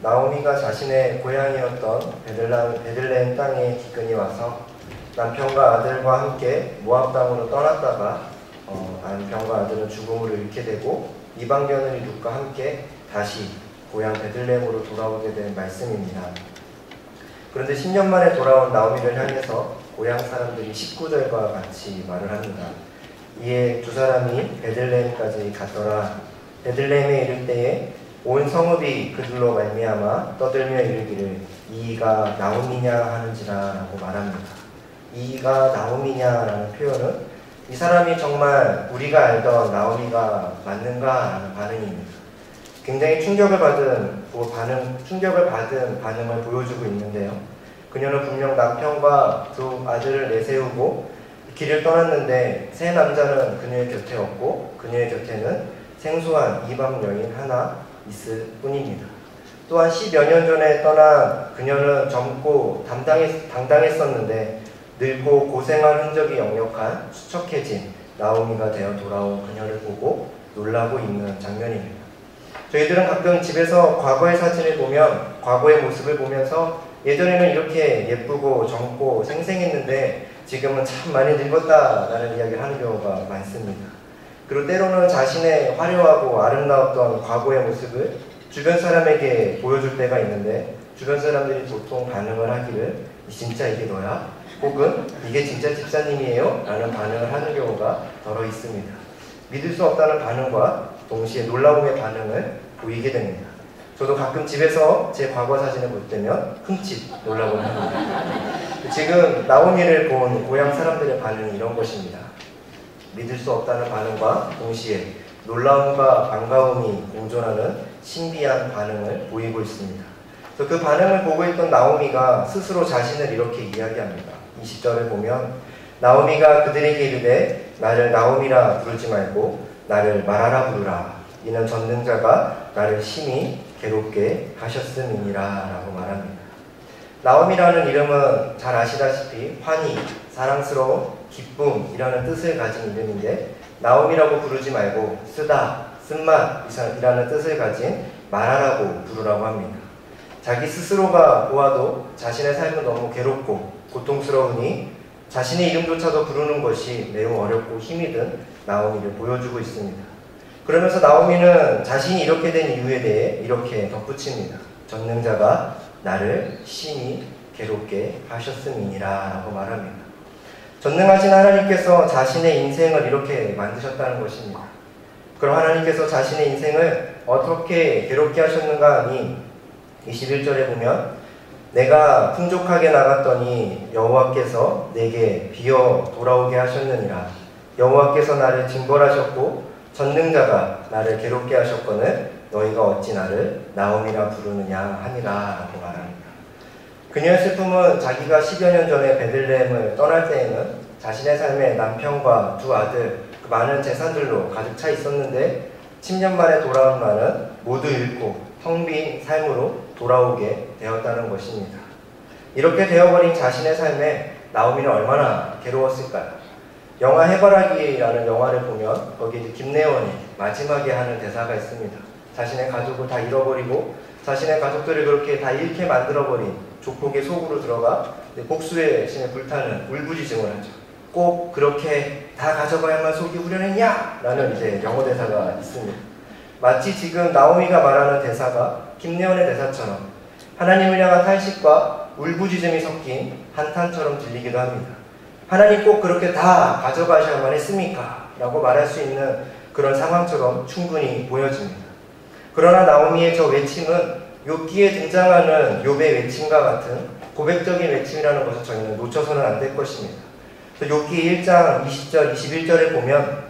나오미가 자신의 고향이었던 베들레헴 땅에 기근이 와서 남편과 아들과 함께 모압 땅으로 떠났다가 남편과 아들은 죽음으로 잃게 되고 이방 며느리 룻과 함께 다시 고향 베들레헴으로 돌아오게 된 말씀입니다. 그런데 10년 만에 돌아온 나오미를 향해서 고향 사람들이 19절과 같이 말을 합니다. 이에 두 사람이 베들레헴까지 갔더라. 베들레헴에 이를 때에 온 성읍이 그들로 말미암아 떠들며 이르기를 이가 나오미냐 하는지라 라고 말합니다. 이가 나오미냐라는 표현은 이 사람이 정말 우리가 알던 나오미가 맞는가 라는 반응입니다. 굉장히 충격을 받은 반응을 보여주고 있는데요. 그녀는 분명 남편과 두 아들을 내세우고 길을 떠났는데 새 남자는 그녀의 곁에 없고 그녀의 곁에는 생소한 이방 여인 하나 있을 뿐입니다. 또한 10여 년 전에 떠난 그녀는 젊고 당당했었는데 늙고 고생한 흔적이 역력한 수척해진 나오미가 되어 돌아온 그녀를 보고 놀라고 있는 장면입니다. 저희들은 가끔 집에서 과거의 사진을 보면 과거의 모습을 보면서 예전에는 이렇게 예쁘고 젊고 생생했는데 지금은 참 많이 늙었다라는 이야기를 하는 경우가 많습니다. 그리고 때로는 자신의 화려하고 아름다웠던 과거의 모습을 주변 사람에게 보여줄 때가 있는데 주변 사람들이 보통 반응을 하기를 진짜 이게 너야? 혹은 이게 진짜 집사님이에요? 라는 반응을 하는 경우가 더러 있습니다. 믿을 수 없다는 반응과 동시에 놀라움의 반응을 보이게 됩니다. 저도 가끔 집에서 제 과거 사진을 볼 때면 흠칫 놀라곤 합니다. 지금 나오미를 본 고향 사람들의 반응이 이런 것입니다. 믿을 수 없다는 반응과 동시에 놀라움과 반가움이 공존하는 신비한 반응을 보이고 있습니다. 그 반응을 보고 있던 나오미가 스스로 자신을 이렇게 이야기합니다. 20절을 보면 나오미가 그들에게 이르되 나를 나오미라 부르지 말고 나를 마라라 부르라. 이는 전능자가 나를 심히 괴롭게 하셨음이니라 라고 말합니다. 나오미라는 이름은 잘 아시다시피 환희, 사랑스러움, 기쁨이라는 뜻을 가진 이름인데 나오미라고 부르지 말고 쓰다, 쓴맛이라는 뜻을 가진 마라라고 부르라고 합니다. 자기 스스로가 보아도 자신의 삶은 너무 괴롭고 고통스러우니 자신의 이름조차도 부르는 것이 매우 어렵고 힘이 든 나오미를 보여주고 있습니다. 그러면서 나오미는 자신이 이렇게 된 이유에 대해 이렇게 덧붙입니다. 전능자가 나를 심히 괴롭게 하셨음이니라 라고 말합니다. 전능하신 하나님께서 자신의 인생을 이렇게 만드셨다는 것입니다. 그럼 하나님께서 자신의 인생을 어떻게 괴롭게 하셨는가 하니 21절에 보면 내가 풍족하게 나갔더니 여호와께서 내게 비어 돌아오게 하셨느니라. 여호와께서 나를 징벌하셨고 전능자가 나를 괴롭게 하셨거늘 너희가 어찌 나를 나오미라 부르느냐 하니라 라고 말합니다. 그녀의 슬픔은 자기가 10여 년 전에 베들레헴을 떠날 때에는 자신의 삶에 남편과 두 아들, 그 많은 재산들로 가득 차 있었는데 10년 만에 돌아온 나는 모두 잃고 텅 빈 삶으로 돌아오게 되었다는 것입니다. 이렇게 되어버린 자신의 삶에 나오미는 얼마나 괴로웠을까요? 영화 해바라기라는 영화를 보면 거기 김래원이 마지막에 하는 대사가 있습니다. 자신의 가족을 다 잃어버리고 자신의 가족들을 그렇게 다 잃게 만들어버린 조폭의 속으로 들어가 복수의 신에 불타는 울부짖음을 하죠. 꼭 그렇게 다 가져가야만 속이 후련했냐? 라는 이제 영어 대사가 있습니다. 마치 지금 나오미가 말하는 대사가 김래원의 대사처럼 하나님을 향한 탄식과 울부짖음이 섞인 한탄처럼 들리기도 합니다. 하나님 꼭 그렇게 다 가져가셔야만 했습니까? 라고 말할 수 있는 그런 상황처럼 충분히 보여집니다. 그러나 나오미의 저 외침은 욥기에 등장하는 욥의 외침과 같은 고백적인 외침이라는 것을 저희는 놓쳐서는 안 될 것입니다. 욥기 1장 20절, 21절에 보면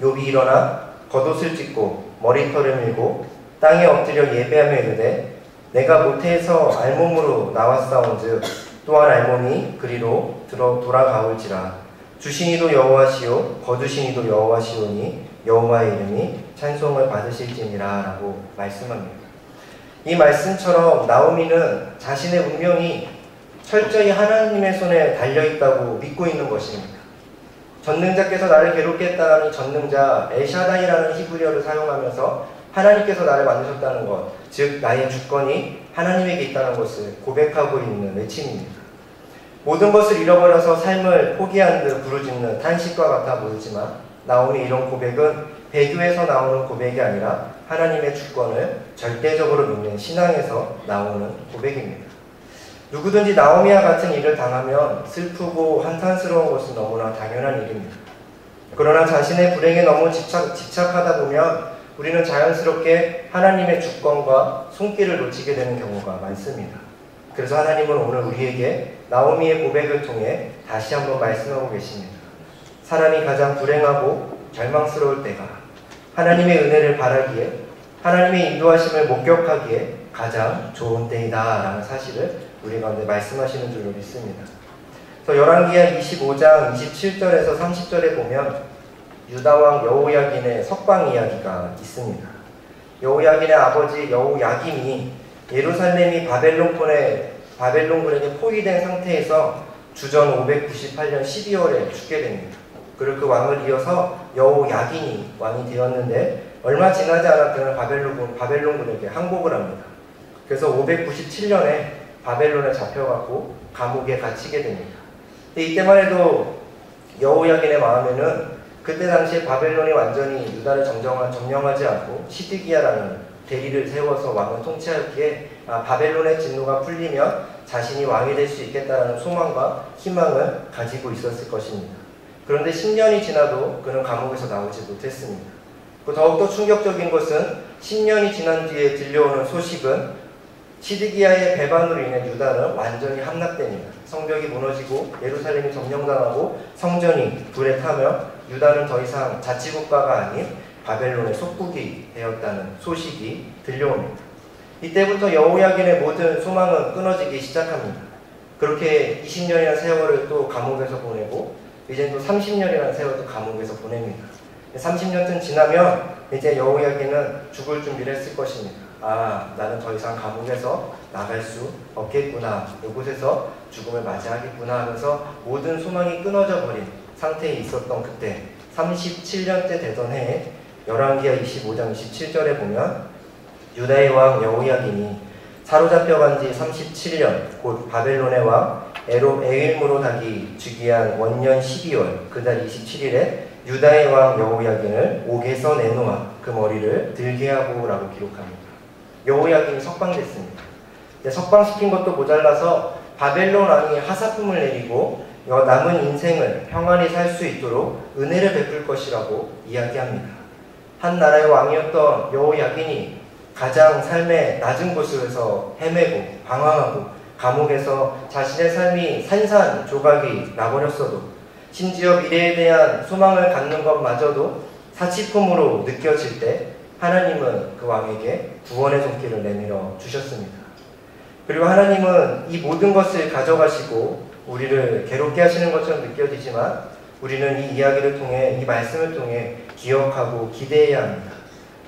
욥이 일어나 겉옷을 찢고 머리털을 밀고 땅에 엎드려 예배하며 이르되 내가 모태에서 알몸으로 나왔사온즉 또한 알몸이 그리로 돌아가올지라. 주신 이도 여호와시오 거두신 이도 여호와시오니 여호와의 이름이 찬송을 받으실지니라 라고 말씀합니다. 이 말씀처럼 나오미는 자신의 운명이 철저히 하나님의 손에 달려있다고 믿고 있는 것입니다. 전능자께서 나를 괴롭게 했다는 전능자 엘샤다이라는 히브리어를 사용하면서 하나님께서 나를 만드셨다는 것, 즉 나의 주권이 하나님에게 있다는 것을 고백하고 있는 외침입니다. 모든 것을 잃어버려서 삶을 포기한 듯 부르짖는 탄식과 같아 보이지만 나오미 이런 고백은 배교에서 나오는 고백이 아니라 하나님의 주권을 절대적으로 믿는 신앙에서 나오는 고백입니다. 누구든지 나오미와 같은 일을 당하면 슬프고 한탄스러운 것은 너무나 당연한 일입니다. 그러나 자신의 불행에 너무 집착하다 보면 우리는 자연스럽게 하나님의 주권과 손길을 놓치게 되는 경우가 많습니다. 그래서 하나님은 오늘 우리에게 나오미의 고백을 통해 다시 한번 말씀하고 계십니다. 사람이 가장 불행하고 절망스러울 때가 하나님의 은혜를 바라기에, 하나님의 인도하심을 목격하기에 가장 좋은 때이다 라는 사실을 우리 가운데 말씀하시는 줄로 믿습니다. 그래서 열왕기하 25장 27절에서 30절에 보면 유다왕 여호야긴의 석방 이야기가 있습니다. 여호야긴의 아버지 여호야김이 예루살렘이 바벨론군에게 포위된 상태에서 주전 598년 12월에 죽게 됩니다. 그리고 그 왕을 이어서 여호야긴이 왕이 되었는데 얼마 지나지 않았더니 바벨론군에게 항복을 합니다. 그래서 597년에 바벨론에 잡혀가고 감옥에 갇히게 됩니다. 근데 이때만 해도 여호야긴의 마음에는 그때 당시에 바벨론이 완전히 유다를 점령하지 않고 시드기야라는 대리를 세워서 왕을 통치하기에 바벨론의 진노가 풀리면 자신이 왕이 될 수 있겠다라는 소망과 희망을 가지고 있었을 것입니다. 그런데 10년이 지나도 그는 감옥에서 나오지 못했습니다. 더욱더 충격적인 것은 10년이 지난 뒤에 들려오는 소식은 시드기야의 배반으로 인해 유다는 완전히 함락됩니다. 성벽이 무너지고 예루살렘이 점령당하고 성전이 불에 타며 유다는 더 이상 자치국가가 아닌 바벨론의 속국이 되었다는 소식이 들려옵니다. 이때부터 여호야긴의 모든 소망은 끊어지기 시작합니다. 그렇게 20년이라는 세월을 또 감옥에서 보내고 이제 또 30년이라는 세월도 감옥에서 보냅니다. 30년쯤 지나면 이제 여호야긴은 죽을 준비를 했을 것입니다. 나는 더 이상 감옥에서 나갈 수 없겠구나. 이곳에서 죽음을 맞이하겠구나 하면서 모든 소망이 끊어져 버린 상태에 있었던 그때 37년째 되던 해에 열왕기하 25장 27절에 보면 유다의 왕 여호야긴이 사로잡혀간 지 37년 곧 바벨론의 왕 에윌무로닥이 즉위한 원년 12월 그달 27일에 유다의 왕 여호야긴을 옥에서 내놓아 그 머리를 들게 하고 라고 기록합니다. 여호야긴이 석방됐습니다. 석방시킨 것도 모자라서 바벨론 왕이 하사품을 내리고 남은 인생을 평안히 살 수 있도록 은혜를 베풀 것이라고 이야기합니다. 한 나라의 왕이었던 여호야긴이 가장 삶의 낮은 곳에서 헤매고 방황하고 감옥에서 자신의 삶이 산산조각이 나버렸어도 심지어 미래에 대한 소망을 갖는 것마저도 사치품으로 느껴질 때 하나님은 그 왕에게 구원의 손길을 내밀어 주셨습니다. 그리고 하나님은 이 모든 것을 가져가시고 우리를 괴롭게 하시는 것처럼 느껴지지만 우리는 이 이야기를 통해, 이 말씀을 통해 기억하고 기대해야 합니다.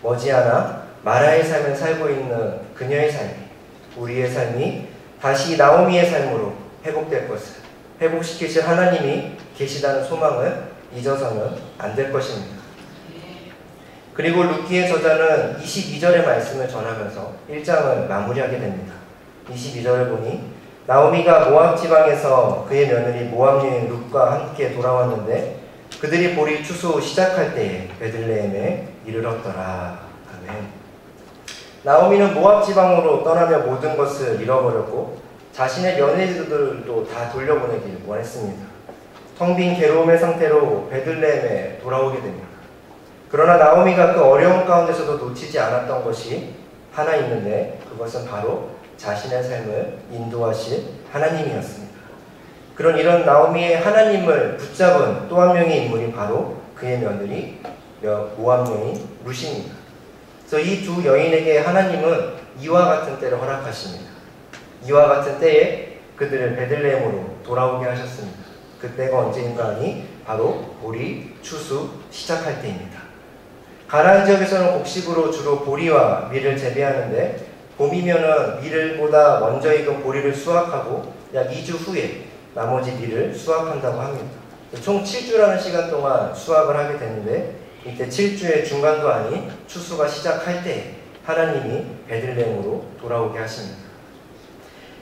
머지않아 마라의 삶을 살고 있는 그녀의 삶이, 우리의 삶이 다시 나오미의 삶으로 회복될 것을, 회복시키실 하나님이 계시다는 소망을 잊어서는 안 될 것입니다. 그리고 루키의 저자는 22절의 말씀을 전하면서 1장을 마무리하게 됩니다. 22절을 보니 나오미가 모압 지방에서 그의 며느리 모압 여인 룻과 함께 돌아왔는데 그들이 보리 추수 시작할 때에 베들레헴에 이르렀더라. 아멘. 나오미는 모압 지방으로 떠나며 모든 것을 잃어버렸고 자신의 며느리들도 다 돌려보내길 원했습니다. 텅 빈 괴로움의 상태로 베들레헴에 돌아오게 됩니다. 그러나 나오미가 그 어려운 가운데서도 놓치지 않았던 것이 하나 있는데 그것은 바로 자신의 삶을 인도하실 하나님이었습니다. 그런 이런 나오미의 하나님을 붙잡은 또 한 명의 인물이 바로 그의 며느리 모압 여인 룻입니다. 그래서 이 두 여인에게 하나님은 이와 같은 때를 허락하십니다. 이와 같은 때에 그들을 베들레헴으로 돌아오게 하셨습니다. 그때가 언제인가 하니 바로 보리 추수 시작할 때입니다. 가나안 지역에서는 곡식으로 주로 보리와 밀을 재배하는데 봄이면은 밀보다 먼저 익은 보리를 수확하고 약 2주 후에 나머지 밀을 수확한다고 합니다. 총 7주라는 시간 동안 수확을 하게 되는데 이때 7주의 중간도 아닌 추수가 시작할 때 하나님이 베들레헴으로 돌아오게 하십니다.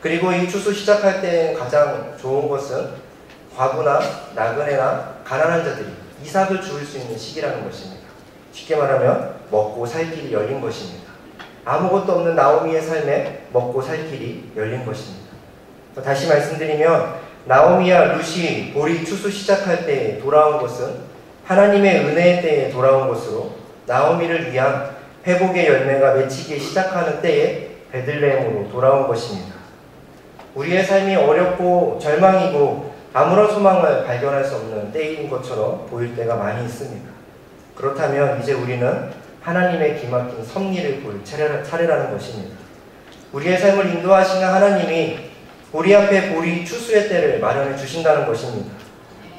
그리고 이 추수 시작할 때 가장 좋은 것은 과부나 나그네나 가난한 자들이 이삭을 주울 수 있는 시기라는 것입니다. 쉽게 말하면 먹고 살 길이 열린 것입니다. 아무것도 없는 나오미의 삶에 먹고 살 길이 열린 것입니다. 다시 말씀드리면 나오미와 룻이 보리 추수 시작할 때 돌아온 것은 하나님의 은혜의 때에 돌아온 것으로 나오미를 위한 회복의 열매가 맺히기 시작하는 때에 베들레헴으로 돌아온 것입니다. 우리의 삶이 어렵고 절망이고 아무런 소망을 발견할 수 없는 때인 것처럼 보일 때가 많이 있습니다. 그렇다면 이제 우리는 하나님의 기막힌 섭리를 볼 차례라는 것입니다. 우리의 삶을 인도하시는 하나님이 우리 앞에 보리 추수의 때를 마련해 주신다는 것입니다.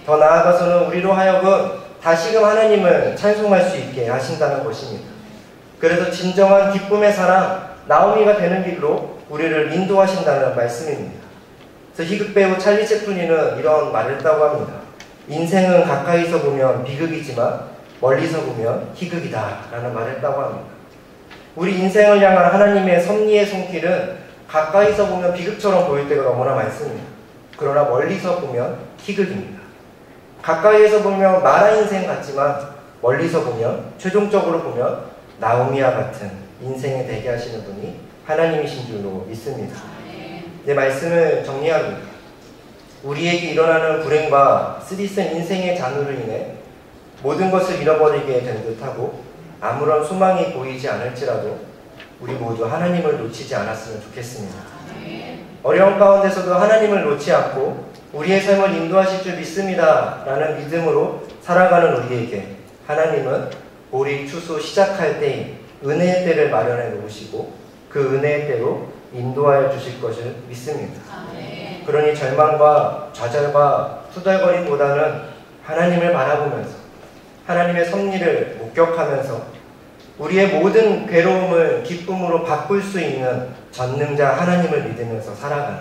더 나아가서는 우리로 하여금 다시금 하나님을 찬송할 수 있게 하신다는 것입니다. 그래서 진정한 기쁨의 사람 나오미가 되는 길로 우리를 인도하신다는 말씀입니다. 그래서 희극배우 찰리 채플린은 이런 말을 했다고 합니다. 인생은 가까이서 보면 비극이지만 멀리서 보면 희극이다 라는 말을 했다고 합니다. 우리 인생을 향한 하나님의 섭리의 손길은 가까이서 보면 비극처럼 보일 때가 너무나 많습니다. 그러나 멀리서 보면 희극입니다. 가까이에서 보면 만화 인생 같지만 멀리서 보면 최종적으로 보면 나오미와 같은 인생에 되게 하시는 분이 하나님이신 줄로 믿습니다. 내 말씀을 정리합니다. 우리에게 일어나는 불행과 쓰디쓴 인생의 잔우로 인해 모든 것을 잃어버리게 된 듯하고 아무런 소망이 보이지 않을지라도 우리 모두 하나님을 놓치지 않았으면 좋겠습니다. 어려운 가운데서도 하나님을 놓지 않고 우리의 삶을 인도하실 줄 믿습니다 라는 믿음으로 살아가는 우리에게 하나님은 보리 추수 시작할 때인 은혜의 때를 마련해 놓으시고 그 은혜의 때로 인도하여 주실 것을 믿습니다. 그러니 절망과 좌절과 투덜거림보다는 하나님을 바라보면서 하나님의 섭리를 목격하면서 우리의 모든 괴로움을 기쁨으로 바꿀 수 있는 전능자 하나님을 믿으면서 살아가는,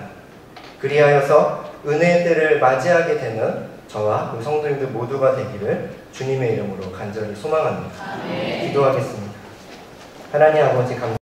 그리하여서 은혜의 때를 맞이하게 되는 저와 우리 성도님들 모두가 되기를 주님의 이름으로 간절히 소망합니다. 기도하겠습니다. 하나님 아버지 감사합니다.